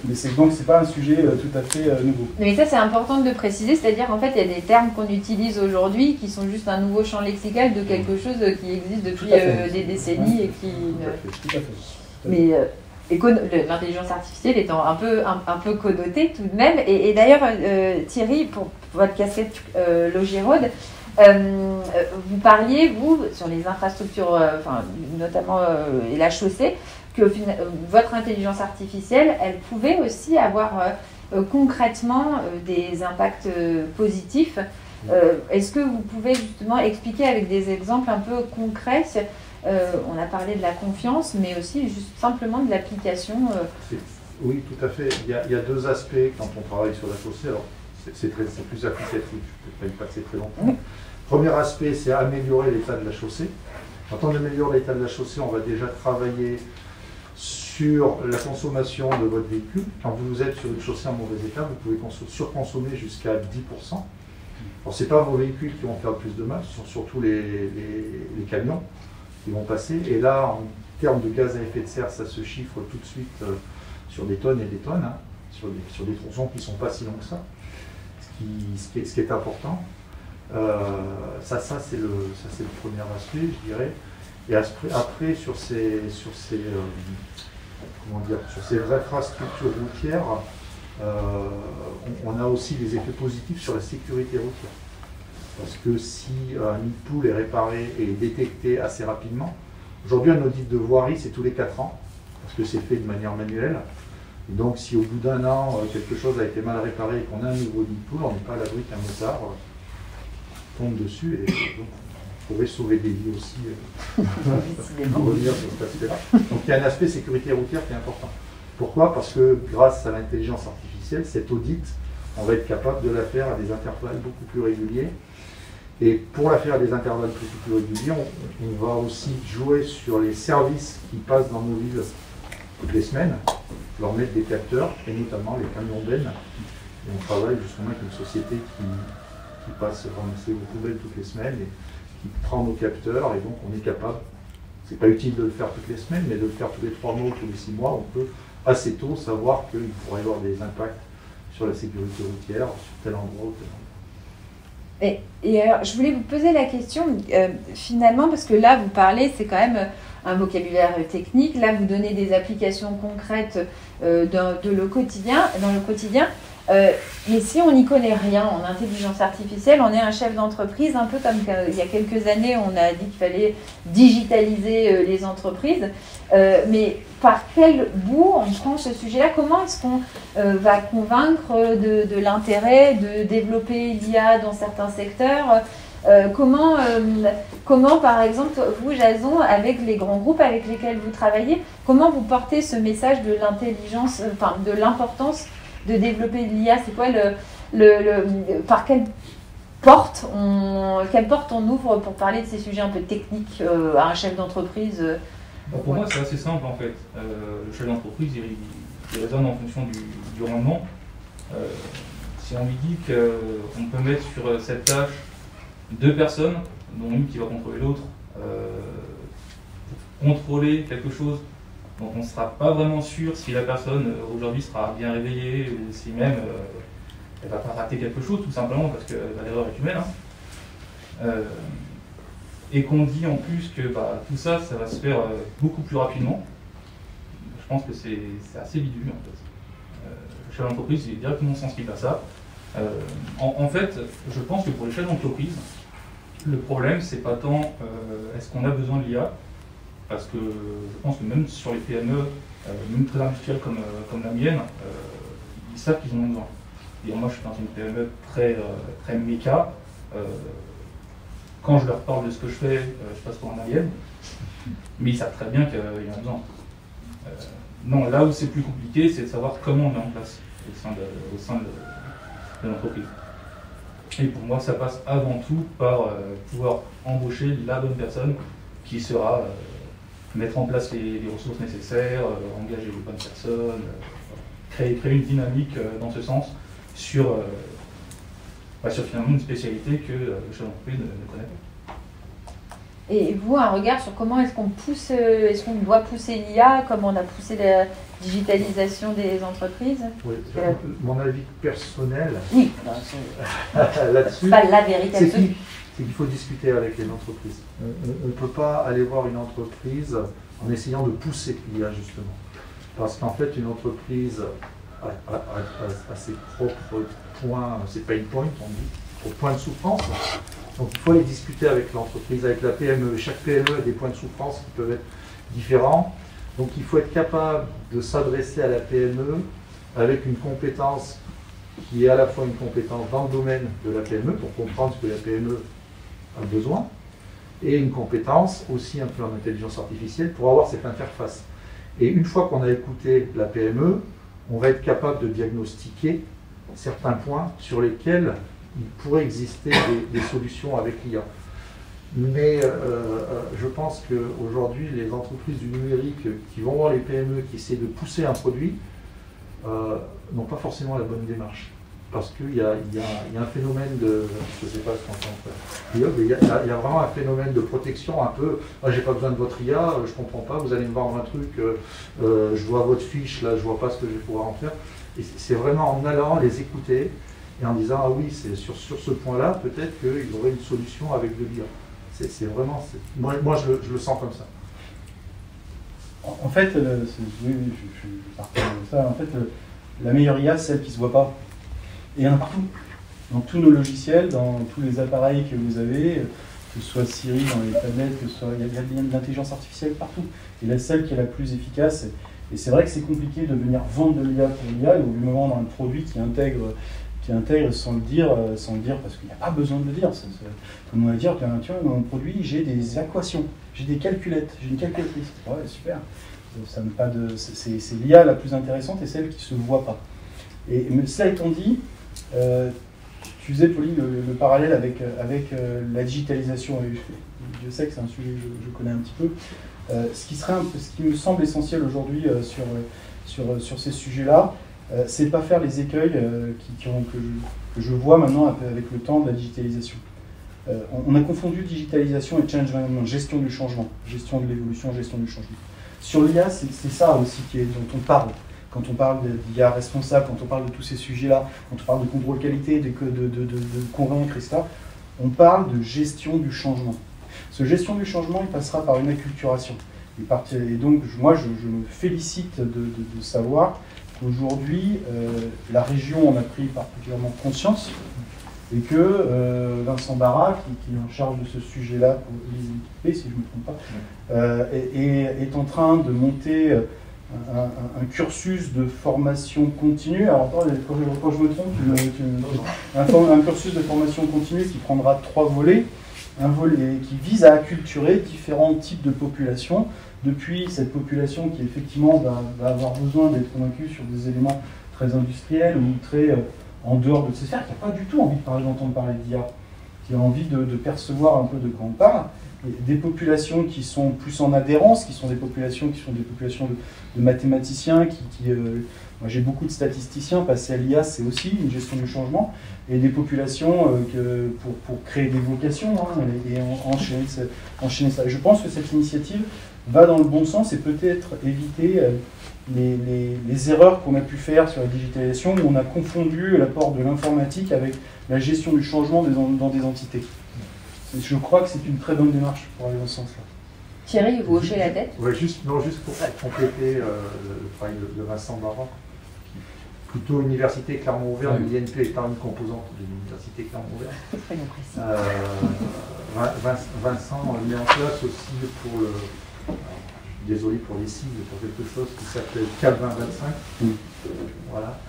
Mais donc, ce n'est pas un sujet tout à fait nouveau.
Mais ça, c'est important de le préciser, c'est-à-dire qu'en fait, il y a des termes qu'on utilise aujourd'hui qui sont juste un nouveau champ lexical de quelque chose qui existe depuis des décennies et qui...
Tout à fait.
Mais l'intelligence artificielle étant un peu connotée tout de même. Et d'ailleurs, Thierry, pour votre casquette Logirode, vous parliez, vous, sur les infrastructures, notamment et la chaussée, que votre intelligence artificielle, elle pouvait aussi avoir concrètement des impacts positifs. Est-ce que vous pouvez justement expliquer avec des exemples un peu concrets? On a parlé de la confiance, mais aussi juste simplement de l'application.
Oui, tout à fait. Il y a deux aspects quand on travaille sur la chaussée. Alors, c'est plus applicatif, je ne vais pas y passer très longtemps. Oui. Premier aspect, c'est améliorer l'état de la chaussée. Quand on améliore l'état de la chaussée, on va déjà travailler sur la consommation de votre véhicule. Quand vous êtes sur une chaussée en mauvais état, vous pouvez surconsommer jusqu'à 10%. Alors, ce n'est pas vos véhicules qui vont faire le plus de mal, ce sont surtout les camions qui vont passer. Et là, en termes de gaz à effet de serre, ça se chiffre tout de suite sur des tonnes et des tonnes, hein, sur des tronçons qui ne sont pas si longs que ça, ce qui est important. Ça c'est le premier aspect, je dirais. Et après sur ces infrastructures routières, on a aussi des effets positifs sur la sécurité routière. Parce que si un nid de poule est réparé et détecté assez rapidement, aujourd'hui un audit de voirie c'est tous les 4 ans, parce que c'est fait de manière manuelle. Et donc si au bout d'un an quelque chose a été mal réparé et qu'on a un nouveau nid de poule, on n'est pas à l'abri qu'un motard tombe dessus et donc on pourrait sauver des vies aussi pour revenir sur cet aspect-là. Donc il y a un aspect sécurité routière qui est important. Pourquoi? Parce que grâce à l'intelligence artificielle, cet audit, on va être capable de la faire à des intervalles beaucoup plus réguliers. Et pour la faire à des intervalles beaucoup plus réguliers, on va aussi jouer sur les services qui passent dans nos villes toutes les semaines, leur mettre des capteurs, et notamment les camions bennes. Et on travaille justement avec une société qui passe ramasser vos poubelles toutes les semaines et qui prend nos capteurs, et donc on est capable, c'est pas utile de le faire toutes les semaines, mais de le faire tous les 3 mois ou tous les 6 mois, on peut assez tôt savoir qu'il pourrait y avoir des impacts sur la sécurité routière, sur tel endroit ou tel endroit.
Et alors, je voulais vous poser la question, finalement, parce que là, vous parlez, c'est quand même un vocabulaire technique, là, vous donnez des applications concrètes dans le quotidien, mais si on n'y connaît rien en intelligence artificielle, on est un chef d'entreprise, un peu comme il y a quelques années, on a dit qu'il fallait digitaliser les entreprises, mais par quel bout on prend ce sujet-là? Comment est-ce qu'on va convaincre de l'intérêt de développer l'IA dans certains secteurs? Comment, par exemple, vous, Jason, avec les grands groupes avec lesquels vous travaillez, comment vous portez ce message de l'intelligence, enfin de l'importance de développer de l'IA? C'est quoi par quelle porte on ouvre pour parler de ces sujets un peu techniques à un chef d'entreprise?
Pour moi, c'est assez simple en fait. Le chef d'entreprise, il raisonne en fonction du rendement. Si on lui dit qu'on peut mettre sur cette tâche 2 personnes, dont une qui va contrôler l'autre, contrôler quelque chose dont on ne sera pas vraiment sûr si la personne aujourd'hui sera bien réveillée ou si même elle ne va pas rater quelque chose, tout simplement parce que l'erreur est humaine. Et qu'on dit en plus que tout ça va se faire beaucoup plus rapidement, je pense que c'est assez bidule en fait. Le chef d'entreprise est directement sensible à ça. En fait, je pense que pour les chefs d'entreprise, le problème, c'est pas tant est-ce qu'on a besoin de l'IA, parce que je pense que même sur les PME, même très industrielles comme la mienne, ils savent qu'ils en ont besoin. Et moi, je suis dans une PME très méca. Quand je leur parle de ce que je fais, je passe pour un alien, mais ils savent très bien qu'il y en a besoin. Non, là où c'est plus compliqué, c'est de savoir comment on met en place au sein de l'entreprise. Et pour moi, ça passe avant tout par pouvoir embaucher la bonne personne qui sera mettre en place les ressources nécessaires, engager les bonnes personnes, créer une dynamique dans ce sens sur finalement une spécialité que le chef d'entreprise ne connaît pas.
Et vous, un regard sur comment est-ce qu'on doit pousser l'IA, comment on a poussé la digitalisation des entreprises?
Oui, mon avis personnel
oui,
là-dessus,
pas la vérité
c'est qu'il faut discuter avec les entreprises. On ne peut pas aller voir une entreprise en essayant de pousser l'IA justement. Parce qu'en fait, une entreprise a ses propres points, ses pain points, on dit, aux points de souffrance. Donc il faut aller discuter avec l'entreprise, avec la PME. Chaque PME a des points de souffrance qui peuvent être différents. Donc il faut être capable de s'adresser à la PME avec une compétence qui est à la fois une compétence dans le domaine de la PME pour comprendre ce que la PME a besoin, et une compétence aussi un peu en intelligence artificielle pour avoir cette interface. Et une fois qu'on a écouté la PME, on va être capable de diagnostiquer certains points sur lesquels il pourrait exister des solutions avec l'IA. Mais je pense qu'aujourd'hui, les entreprises du numérique qui vont voir les PME qui essaient de pousser un produit n'ont pas forcément la bonne démarche. parce qu'il y a un phénomène de, je ne sais pas ce qu'on entend, il y a vraiment un phénomène de protection un peu, ah, j'ai pas besoin de votre IA, je comprends pas, vous allez me vendre un truc, je vois votre fiche, là je vois pas ce que je vais pouvoir en faire. Et c'est vraiment en allant les écouter et en disant, ah oui, c'est sur ce point-là, peut-être qu'il y aurait une solution avec de l'IA. C'est vraiment, moi je le sens comme ça.
En fait, oui, je partage de ça. En fait, la meilleure IA, c'est celle qui ne se voit pas. Et il y en a partout. Dans tous nos logiciels, dans tous les appareils que vous avez, que ce soit Siri dans les tablettes, que ce soit, il y a de l'intelligence artificielle partout. Et celle qui est la plus efficace. Et c'est vrai que c'est compliqué de venir vendre de l'IA pour l'IA et au bout du moment dans un produit qui intègre sans le dire parce qu'il n'y a pas besoin de le dire. Tout le monde va dire, tiens, dans mon produit, j'ai des équations, j'ai des calculettes, j'ai une calculatrice. Ouais, super. C'est l'IA la plus intéressante et celle qui ne se voit pas. Et cela étant dit, tu faisais, Pauline, le parallèle avec la digitalisation. Et je sais que c'est un sujet que je connais un petit peu. Ce qui me semble essentiel aujourd'hui sur ces sujets-là, c'est de ne pas faire les écueils que je vois maintenant avec le temps de la digitalisation. On a confondu digitalisation et change management, gestion du changement, gestion de l'évolution, gestion du changement. Sur l'IA, c'est ça aussi dont on parle. Quand on parle d'IA responsable, quand on parle de tous ces sujets-là, quand on parle de contrôle qualité, de convaincre, etc., on parle de gestion du changement. Ce gestion du changement, il passera par une acculturation. Et donc, moi, je me félicite de savoir qu'aujourd'hui, la région en a pris particulièrement conscience et que Vincent Barra, qui est en charge de ce sujet-là pour l'ISP, si je ne me trompe pas, est en train de monter un cursus de formation continue. Alors, quand je me trompe, un cursus de formation continue qui prendra 3 volets. Un volet qui vise à acculturer différents types de populations, depuis cette population qui effectivement va avoir besoin d'être convaincue sur des éléments très industriels ou très en dehors de ces sphères, qui n'a pas du tout envie d'entendre parler d'IA, qui a envie de percevoir un peu de quoi on parle, et des populations qui sont plus en adhérence, qui sont des populations de mathématiciens, moi j'ai beaucoup de statisticiens, passer à l'IA c'est aussi une gestion du changement, et des populations pour créer des vocations et enchaîner ça. Et je pense que cette initiative va dans le bon sens et peut-être éviter les erreurs qu'on a pu faire sur la digitalisation, où on a confondu l'apport de l'informatique avec la gestion du changement dans des entités. Et je crois que c'est une très bonne démarche pour aller dans ce sens-là.
Thierry, vous hochez la tête?
Ouais, juste pour compléter le travail de Vincent Barra, plutôt Université Clermont-Auvergne, l'INP étant une composante de l'Université Clermont-Auvergne. Vincent met en place aussi pour le... désolé pour les sigles, pour quelque chose qui s'appelle CAP 2025. Voilà,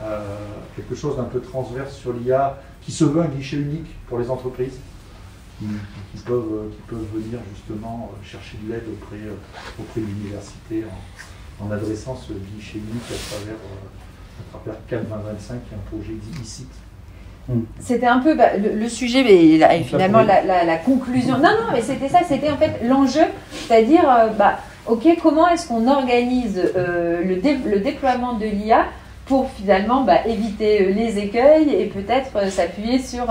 quelque chose d'un peu transverse sur l'IA, qui se veut un guichet unique pour les entreprises, qui peuvent venir justement chercher de l'aide auprès de l'université en adressant ce guichet unique à travers CAP 2025, qui est un projet ici.
C'était un peu le sujet, mais finalement la conclusion. Non, mais c'était ça, c'était en fait l'enjeu, c'est-à-dire, ok, comment est-ce qu'on organise le déploiement de l'IA pour finalement éviter les écueils et peut-être s'appuyer sur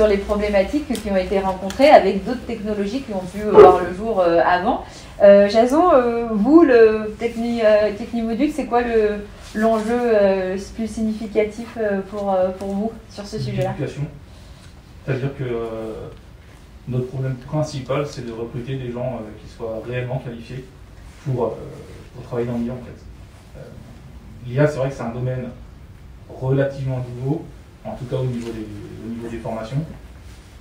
les problématiques qui ont été rencontrées avec d'autres technologies qui ont pu voir le jour avant. Jason, vous, le Technimodule, c'est quoi l'enjeu plus significatif pour vous sur ce sujet-là?
L'éducation. C'est-à-dire que notre problème principal, c'est de recruter des gens qui soient réellement qualifiés pour travailler dans l'IA en fait. L'IA, c'est vrai que c'est un domaine relativement nouveau, en tout cas au niveau des formations.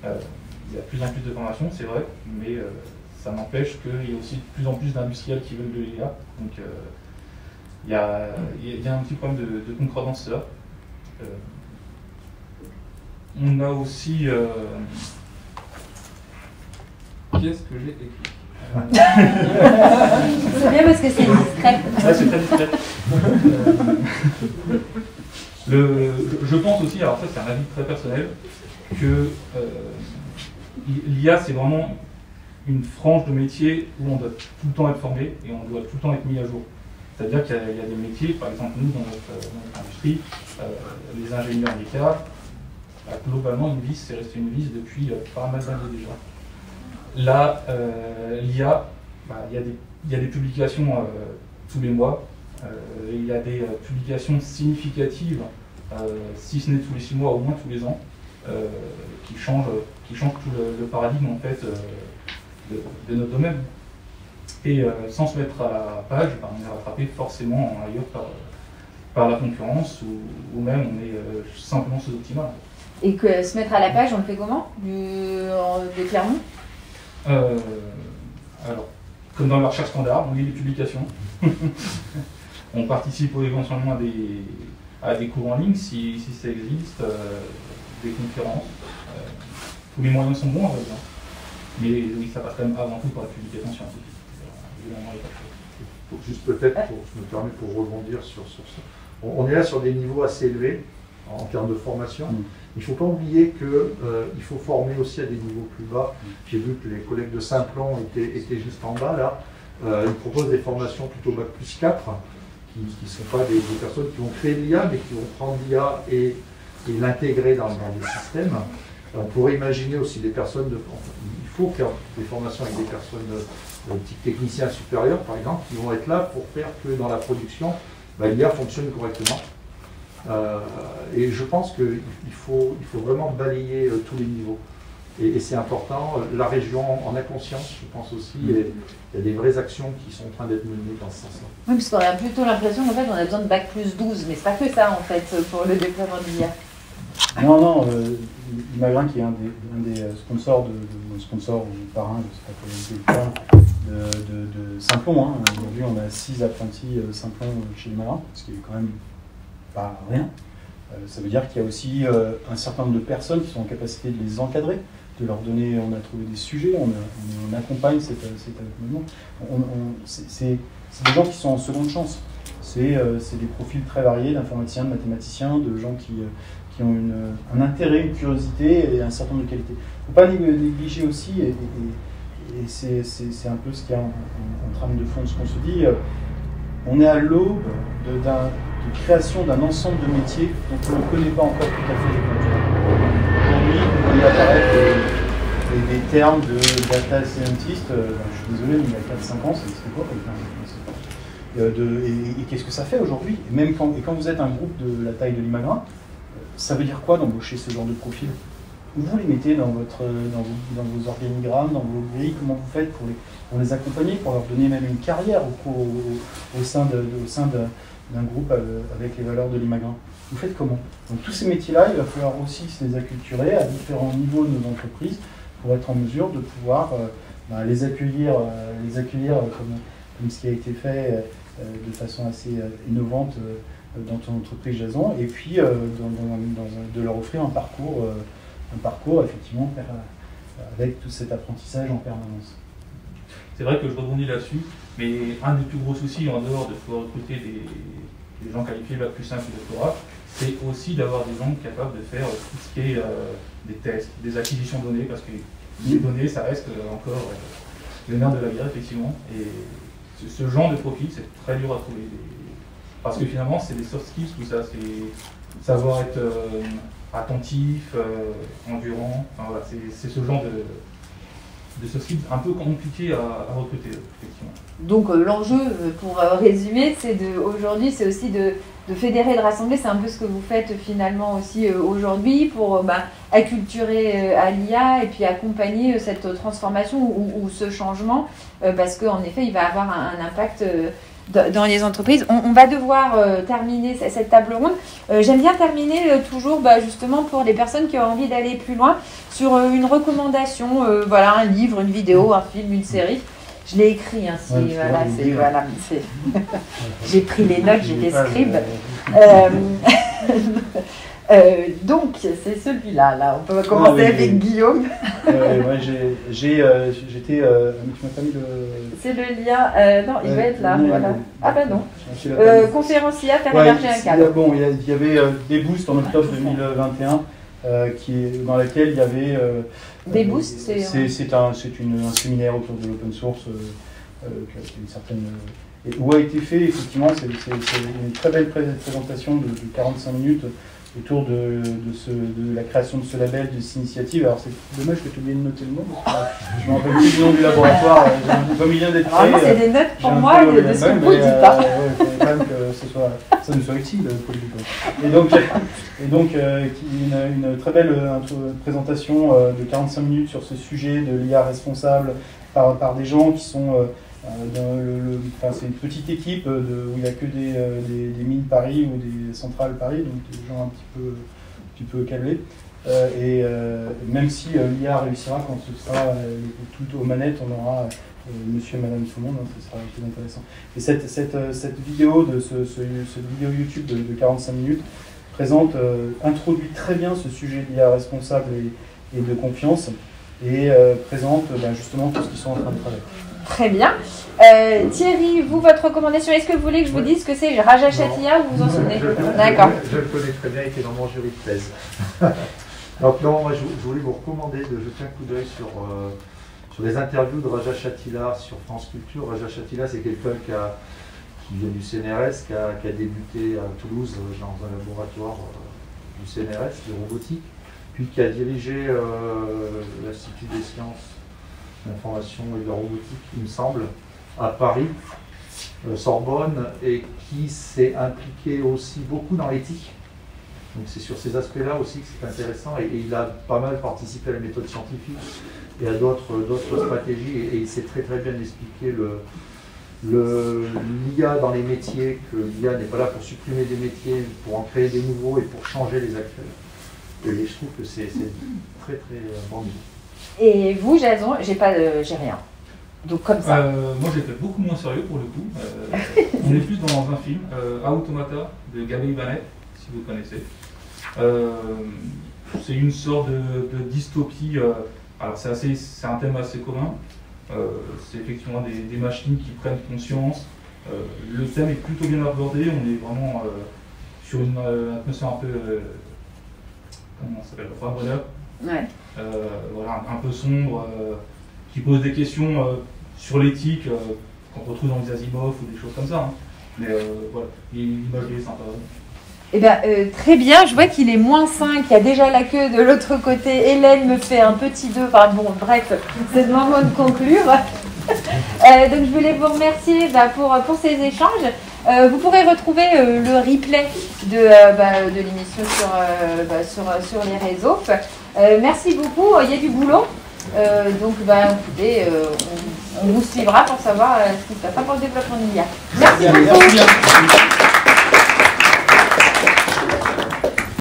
Il y a de plus en plus de formations, c'est vrai, mais ça n'empêche qu'il y a aussi de plus en plus d'industriels qui veulent de l'IA. Donc il y a un petit problème de concordance là. On a aussi... Qu'est-ce que j'ai écrit?
C'est bien parce que c'est discret.
Ouais, c'est très discret. Je pense aussi, alors ça c'est un avis très personnel, que l'IA c'est vraiment une frange de métier où on doit tout le temps être formé et on doit tout le temps être mis à jour. C'est-à-dire qu'il y a des métiers, par exemple nous dans notre industrie, les ingénieurs des cas, globalement une vis, c'est resté une vis depuis pas mal d'années déjà. Là, l'IA, il y a des publications tous les mois, il y a des publications significatives, si ce n'est tous les 6 mois, au moins tous les ans, qui changent tout le paradigme en fait de notre domaine. Et sans se mettre à la page, on est rattrapé forcément ailleurs par la concurrence ou même on est simplement sous-optimal.
Et que se mettre à la page, on le fait comment de Clermont?
Alors, comme dans la recherche standard, on lit les publications. On participe éventuellement à des cours en ligne si ça existe, des conférences. Tous les moyens sont bons, on va dire. Mais oui, ça passe quand même avant tout par la publication scientifique.
Juste peut-être, je me permets pour rebondir sur ça. On est là sur des niveaux assez élevés en termes de formation. Il ne faut pas oublier qu'il faut former aussi à des niveaux plus bas. J'ai vu que les collègues de Saint-Plon étaient juste en bas là. Ils proposent des formations plutôt bac plus 4, qui ne sont pas des personnes qui vont créer l'IA, mais qui vont prendre l'IA et l'intégrer dans des systèmes. On pourrait imaginer aussi des personnes, il faut faire des formations avec des personnes type techniciens supérieurs par exemple, qui vont être là pour faire que dans la production, l'IA fonctionne correctement. Et je pense qu'il faut vraiment balayer tous les niveaux. Et c'est important, la région en a conscience, je pense aussi, et il y a des vraies actions qui sont en train d'être menées dans ce sens-là.
Oui, parce qu'on a plutôt l'impression qu'en fait on a besoin de bac plus 12, mais c'est pas que ça en fait pour le déploiement de l'IA.
Non, Imagrin qui est un des sponsors de sponsor ou parrain, je ne sais pas comment de Saint-Plon. Hein. Aujourd'hui on a 6 apprentis Saint-Plon chez Imagrin, ce qui est quand même pas rien. Ça veut dire qu'il y a aussi un certain nombre de personnes qui sont en capacité de les encadrer, de leur donner, on a trouvé des sujets, on accompagne cet accompagnement. C'est des gens qui sont en seconde chance. C'est des profils très variés d'informaticiens, de mathématiciens, de gens qui ont un intérêt, une curiosité et un certain nombre de qualités. Il ne faut pas négliger aussi, et c'est un peu ce qu'il y a en trame de fond de ce qu'on se dit, on est à l'aube de création d'un ensemble de métiers dont on ne connaît pas encore tout à fait les contours. Aujourd'hui, il apparaît des termes de data scientist, je suis désolé, mais il y a 4-5 ans, c'était quoi et qu'est-ce que ça fait aujourd'hui? Et quand vous êtes un groupe de la taille de l'Imagrin, ça veut dire quoi d'embaucher ce genre de profil? Où vous les mettez dans vos organigrammes, dans vos grilles? Comment vous faites pour les accompagner, pour leur donner même une carrière au sein d'un groupe avec les valeurs de l'Imagrin? Vous faites comment? Donc tous ces métiers-là, il va falloir aussi se les acculturer à différents niveaux de nos entreprises pour être en mesure de pouvoir les accueillir comme ce qui a été fait de façon assez innovante dans ton entreprise Jason, et puis de leur offrir un parcours effectivement avec tout cet apprentissage en permanence.
C'est vrai que je rebondis là-dessus, mais un des plus gros soucis en dehors de pouvoir recruter des gens qualifiés bac plus 5 ou doctorat, c'est aussi d'avoir des gens capables de faire tout ce qui est des tests, des acquisitions de données, parce que les données, ça reste encore le nerf de la guerre, effectivement. Et ce genre de profil, c'est très dur à trouver. Parce que finalement, c'est des soft skills, tout ça. C'est savoir être attentif, endurant. Enfin, voilà, c'est ce genre de soft skills un peu compliqué à recruter, effectivement.
Donc l'enjeu, pour résumer, aujourd'hui, c'est aussi de fédérer, de rassembler. C'est un peu ce que vous faites finalement aussi aujourd'hui pour acculturer à l'IA et puis accompagner cette transformation ou ce changement, parce qu'en effet, il va avoir un impact dans les entreprises. On va devoir terminer cette table ronde. J'aime bien terminer toujours justement pour les personnes qui ont envie d'aller plus loin sur une recommandation, voilà, un livre, une vidéo, un film, une série. Je l'ai écrit, hein, j'ai pris les notes, j'étais scribe. Donc, c'est celui-là, là. On peut commencer avec Guillaume.
J'étais... tu m'as pas mis le...
C'est le lien... non, il va être là, voilà. Ah bah non. Conférencier, faire émerger un cadre.
Bon, il y avait des boosts en octobre 2021, dans laquelle il y avait...
des boosts,
c'est un séminaire autour de l'open source une certaine, où a été fait, effectivement, c'est une très belle présentation de 45 minutes autour de la création de ce label, de cette initiative. Alors c'est dommage que tu aies oublié de noter le nom, parce que je me rappelle plus du nom du laboratoire, comme il vient d'être créé.
C'est des notes pour moi de ce que vous dites pas.
Il faut quand même que ça nous soit utile pour le coup. Et donc une très belle présentation de 45 minutes sur ce sujet de l'IA responsable par des gens qui sont... c'est une petite équipe où il n'y a que des mines Paris ou des centrales Paris, donc des gens un petit peu câblés. Même si l'IA réussira quand ce sera tout aux manettes, on aura monsieur et madame tout le monde, hein, ce sera très intéressant. Et cette vidéo, cette vidéo YouTube de 45 minutes introduit très bien ce sujet de l'IA responsable et de confiance, et présente justement tout ce qu'ils sont en train de travailler.
Très bien. Thierry, vous, votre recommandation, est-ce que vous voulez que je vous dise ce que c'est Raja Chatilla ou vous vous en souvenez? D'accord.
Je le connais très bien, il était dans mon jury de thèse. Donc non, moi je voulais vous recommander de jeter un coup d'œil sur les interviews de Raja Chatilla sur France Culture. Raja Chatilla, c'est quelqu'un qui vient du CNRS, qui a débuté à Toulouse dans un laboratoire du CNRS de robotique, puis qui a dirigé l'Institut des sciences d'information et de robotique, il me semble, à Paris, Sorbonne, et qui s'est impliqué aussi beaucoup dans l'éthique. Donc c'est sur ces aspects-là aussi que c'est intéressant, et il a pas mal participé à la méthode scientifique et à d'autres stratégies, et il sait très très bien expliquer l'IA dans les métiers, que l'IA n'est pas là pour supprimer des métiers, pour en créer des nouveaux et pour changer les actuels. Et je trouve que c'est très très bon niveau. Et
vous, Jason, j'ai rien. Donc comme ça.
Moi j'ai fait beaucoup moins sérieux pour le coup. On est plus dans un film, Automata de Gabriel Ibanez, si vous connaissez. C'est une sorte de dystopie. Alors c'est un thème assez commun. C'est effectivement des machines qui prennent conscience. Le thème est plutôt bien abordé. On est vraiment sur une atmosphère un peu comment ça s'appelle, Bonheur.
Ouais.
Voilà, un peu sombre, qui pose des questions sur l'éthique qu'on retrouve dans les Asimov ou des choses comme ça. Hein. Mais voilà, l'imagerie est sympa.
Eh bien, très bien, je vois qu'il est -5, il y a déjà la queue de l'autre côté. Hélène me fait un petit 2, enfin bon, bref, c'est le moment de conclure. Donc je voulais vous remercier pour ces échanges. Vous pourrez retrouver le replay de l'émission sur les réseaux. Merci beaucoup, il y a du boulot. Donc écoutez, on vous suivra pour savoir ce qui se passe pour le développement de l'IA. Merci beaucoup.